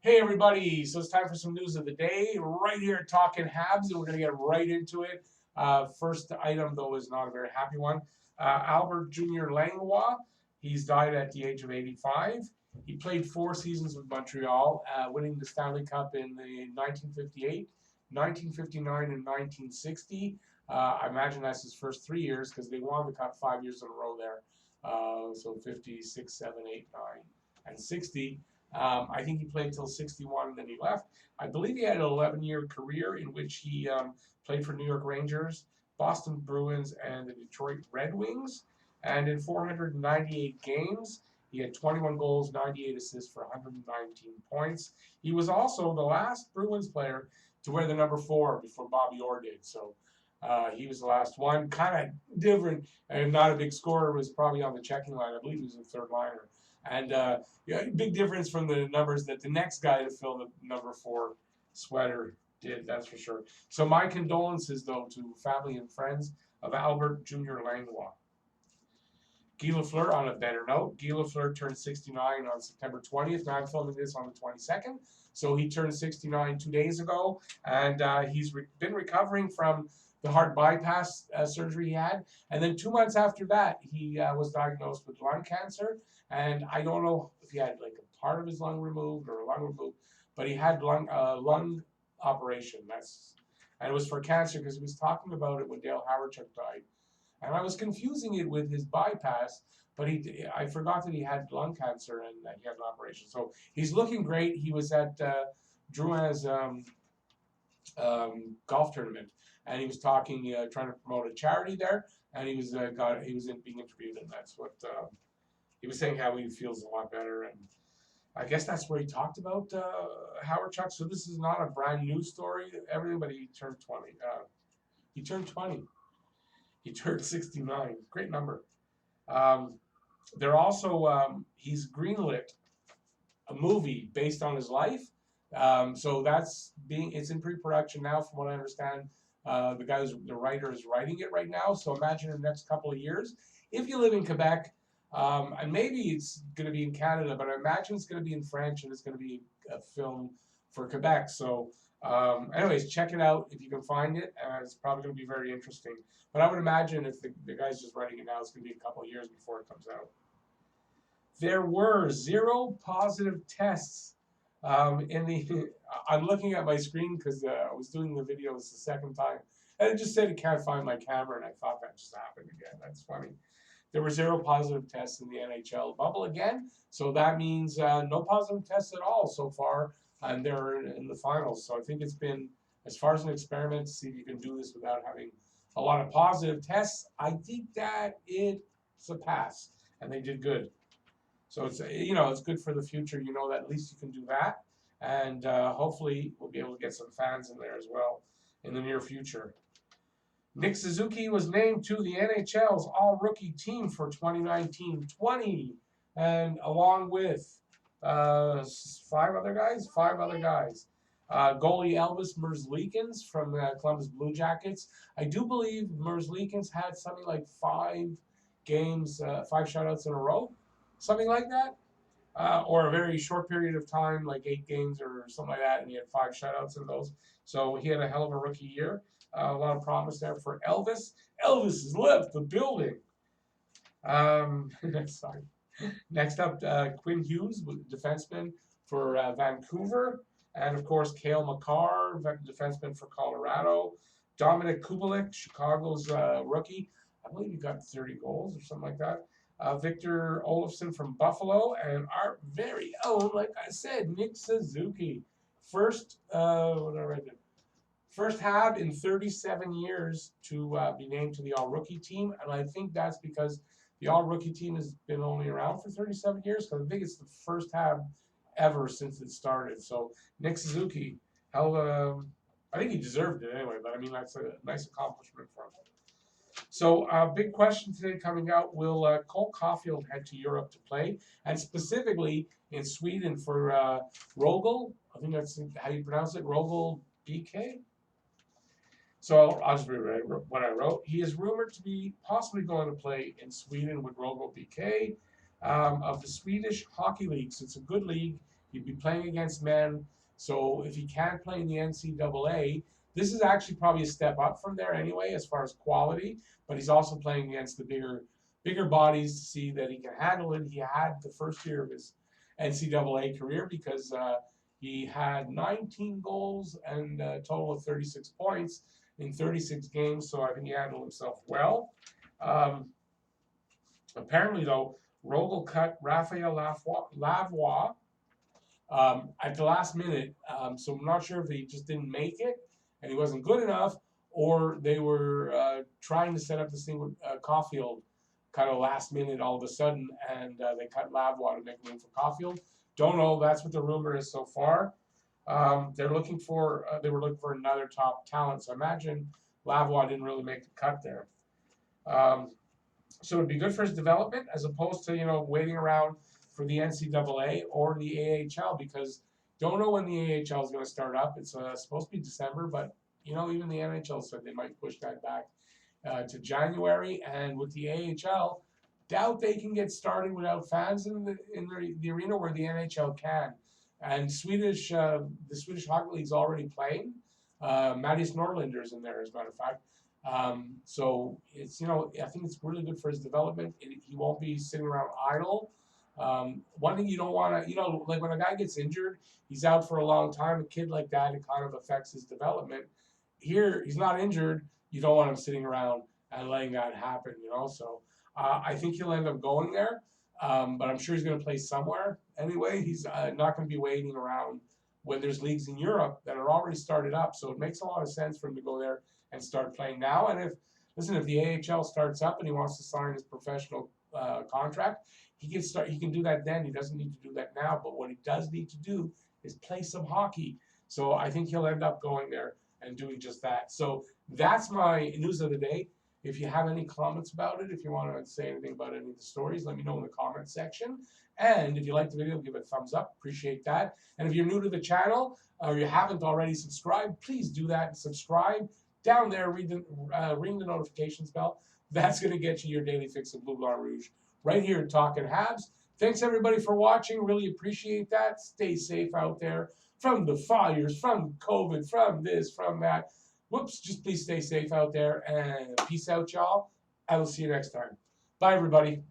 Hey everybody, so it's time for some news of the day right here at Talking Habs, and we're going to get right into it. First item, though, is not a very happy one. Albert Jr. Langlois, he's died at the age of 85. He played 4 seasons with Montreal, winning the Stanley Cup in the 1958, 1959, and 1960. I imagine that's his first 3 years because they won the Cup 5 years in a row there. So 56, 7, 8, 9, and 60. I think he played till 61 and then he left. I believe he had an 11-year career in which he played for New York Rangers, Boston Bruins, and the Detroit Red Wings. And in 498 games, he had 21 goals, 98 assists for 119 points. He was also the last Bruins player to wear the number 4 before Bobby Orr did. So he was the last one. Kind of different and not a big scorer, was probably on the checking line. I believe he was a third liner. And yeah, big difference from the numbers that the next guy to fill the number 4 sweater did, that's for sure. So my condolences, though, to family and friends of Albert Jr. Langlois. Gila Fleur, on a better note, Gila Fleur turned 69 on September 20th. Now I'm filming this on the 22nd. So he turned 69 2 days ago, and he's been recovering from the heart bypass surgery he had. And then 2 months after that, he was diagnosed with lung cancer. And I don't know if he had like a part of his lung removed or a lung removed, but he had lung operation. And it was for cancer because he was talking about it when Dale Hawerchuk died, and I was confusing it with his bypass, but I forgot that he had lung cancer and that he had an operation. So he's looking great. He was at Drouin's golf tournament, and he was talking, trying to promote a charity there, and he was being interviewed, and that's what he was saying, how he feels a lot better. And I guess that's where he talked about Hawerchuk. So this is not a brand new story, everything, but he turned 20. He turned 20. He turned 69. Great number. Um, they're also he's greenlit a movie based on his life. So it's in pre-production now, from what I understand. The writer is writing it right now. So imagine in the next couple of years, if you live in Quebec, and maybe it's going to be in Canada, but I imagine it's going to be in French and it's going to be a film for Quebec. So, anyways, check it out if you can find it. It's probably going to be very interesting. But I would imagine if the guy's just writing it now, it's going to be a couple of years before it comes out. There were 0 positive tests in the. I'm looking at my screen because I was doing the videos the second time, and it just said it can't find my camera, and I thought that just happened again. That's funny. There were 0 positive tests in the NHL bubble again, so that means no positive tests at all so far, and they're in the finals. So I think it's been, as far as an experiment to see if you can do this without having a lot of positive tests, I think that it's a pass, and they did good. So it's good for the future. You know that at least you can do that, and hopefully we'll be able to get some fans in there as well in the near future. Nick Suzuki was named to the NHL's All-Rookie team for 2019-20, and along with five other guys. Goalie Elvis Merzlikins from Columbus Blue Jackets. I do believe Merzlikins had something like 5 games, 5 shutouts in a row, something like that. Or a very short period of time, like 8 games or something like that, and he had 5 shutouts in those. So he had a hell of a rookie year. A lot of promise there for Elvis. Elvis has left the building. Sorry. Next up, Quinn Hughes, defenseman for Vancouver. And of course, Cale Makar, defenseman for Colorado. Dominic Kubalik, Chicago's rookie. I believe he got 30 goals or something like that. Victor Olofsson from Buffalo, and our very own, like I said, Nick Suzuki. First, what did I write there? First Hab in 37 years to be named to the All-Rookie team, and I think that's because the All-Rookie team has been only around for 37 years, because I think it's the first Hab ever since it started. So Nick Suzuki, I think he deserved it anyway, but I mean, that's a nice accomplishment for him. So, big question today coming out: will Cole Caufield head to Europe to play, and specifically in Sweden for Rogel? I think that's how you pronounce it, Rogel BK. So I'll just read what I wrote. He is rumored to be possibly going to play in Sweden with Rogel BK of the Swedish Hockey League. So it's a good league He'd be playing against men. So if he can't play in the NCAA, this is actually probably a step up from there anyway, as far as quality. But he's also playing against the bigger bodies to see that he can handle it. He had the first year of his NCAA career because he had 19 goals and a total of 36 points in 36 games. So I think he handled himself well. Apparently, though, Rogel cut Raphael Lavoie at the last minute. So I'm not sure if he just didn't make it and he wasn't good enough, or they were trying to set up this thing with Caufield kind of last minute all of a sudden, and they cut Lavoie to make room for Caufield. Don't know. That's what the rumor is so far. They were looking for another top talent. So I imagine Lavoie didn't really make the cut there. So it'd be good for his development as opposed to, waiting around for the NCAA or the AHL, because don't know when the AHL is going to start up. It's supposed to be December, but even the NHL said they might push that back to January. And with the AHL, doubt they can get started without fans in the arena where the NHL can. And the Swedish Hockey League's already playing. Mattias Norlinder's in there, as a matter of fact. So it's I think it's really good for his development. He won't be sitting around idle. One thing you don't want to, like when a guy gets injured, he's out for a long time. A kid like that, it kind of affects his development. Here, he's not injured. You don't want him sitting around and letting that happen, So I think he'll end up going there, but I'm sure he's going to play somewhere anyway. He's not going to be waiting around when there's leagues in Europe that are already started up. So it makes a lot of sense for him to go there and start playing now. And if the AHL starts up and he wants to sign his professional contract, he can do that then. He doesn't need to do that now. But what he does need to do is play some hockey. So I think he'll end up going there and doing just that. So that's my news of the day. If you have any comments about it, if you want to say anything about any of the stories, let me know in the comment section. And if you like the video, give it a thumbs up. Appreciate that. And if you're new to the channel or you haven't already subscribed, please do that and subscribe. Down there, ring the notifications bell. That's going to get you your daily fix of Blue Blanc Rouge right here at Talkin' Habs. Thanks, everybody, for watching. Really appreciate that. Stay safe out there from the fires, from COVID, from this, from that. Whoops, just please stay safe out there. And peace out, y'all. I will see you next time. Bye, everybody.